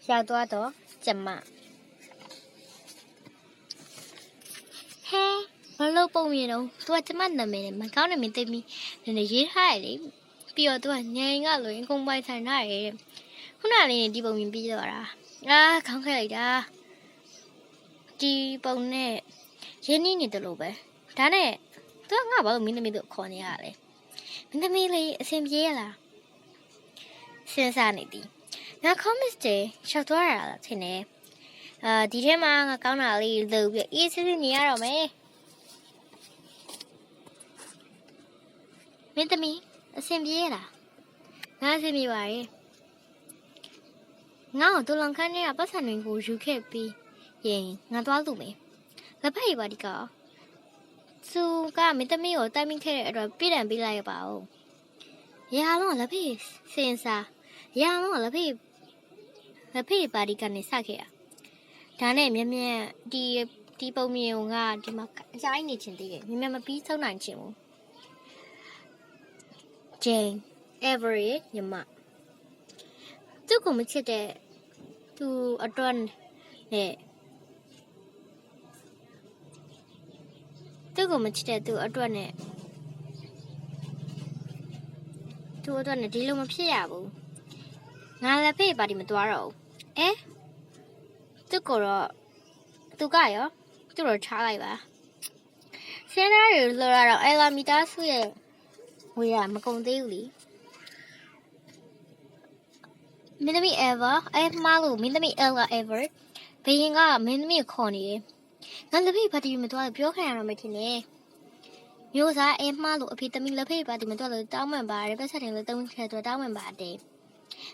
要多多怎么？嘿，我老婆面咯，多怎么那么的，搞那么对面，人家热海哩，比我多年个轮公摆才那的，我哪里地包面比多啦？啊，看起来的，地包呢，今年你的路呗，但呢，都俺包面那么多看你下嘞，面那么嘞先别啦，先生你的。ငါ comment တွေရှောက်သွားရတာထင်တယ်ဒီထဲမှာငါကောင်းတာလေးလုပ်ပြီးအေးစစ်စစ်နေရတော့မယ်မင်းသမီးအဆင်ပြေရလားငါအဆင်ပြေပါရဲ့ငါ့ကိုတူလောင်ခန်းထဲကပတ်စံတွေကိုယူခဲ့ပြီးရင်ငါသွားလို့မယ်လက်ဖက်ရည်ပါဒီကောသူကမင်းသမီးကိုတိုက်မိခဲ့တဲ့အတွက်ပြည်တံပေးလိုက်ရပါဦးရအောင်လက်ဖက်စင်စားရအောင်လက်ဖက်ပါဒီကနေစခဲ့ရဒါနဲ့မြမြဒီပုံမြင်ကဒီမှာအကြိုင်းနေချင်သေးတယ်မြမြမပြီးဆုံးနိုင်ချင်ဘူး Jane Avery ညီမသူ့ကိုမချစ်တဲ့သူအတွက်နဲ့သူ့ကိုမချစ်တဲ့သူအတွက်နဲ့သူ့အတွက်နဲ့ဒီလိုမဖြစ်ရဘူးငါလည်းဖေးပါဒီမသွားတော့ဘူးသူကတော့သူကရောသူ့တော့ချလိုက်ပါစင်းသားတွေလောရတော့အဲ့လာမီတာစုရဲ့ဝေးရမကုန်သေးဘူးလीမင်းသမီး ever အဲ့မှားလို့မင်းသမီး ella ever ဘယင်ကမင်းသမီးခေါ်နေတယ်ငါလက်ဖေးပါဒီမသွားပြောခံရတော့မထင်နဲ့မျိုးစားအဲ့မှားလို့အဖေသမီးလက်ဖေးပါဒီမသွားလို့တောင်းမှန်ပါတယ်ပတ်ဆက်တယ်လို့တုံးခဲတော့တောင်းမှန်ပါတယ်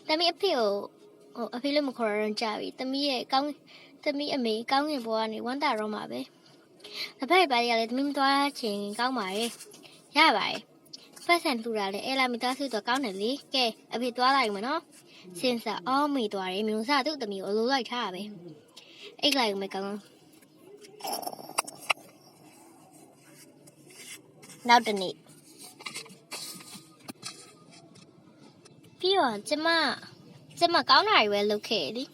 သမီးအဖေကိုအဖေလည်းမခေါ်ရတော့ကြပြီသမီးရဲ့သမီးအမေကောင်းငင်ဘွားကနေဝမ်းတာတော့မှာပဲလက်ဖက်ပါးရလေသမီးမသွားချင်ကောင်းပါရဲ့ရပါတယ်ပတ်စံထူတာလေအဲ့လာမိသားစုတော့ကောင်းတယ်လေကဲအဖေသွားလိုက်မယ်နော်စင်စာအော်မိသွားတယ်မျိုးစားသူ့သမီးကိုအလိုလိုက်ထားရပဲအိတ်လိုက်မယ်ကောင်းနောက်တနေ့ပြီးတော့ကျမကောင်းတာတွေပဲလုပ်ခဲ့တယ်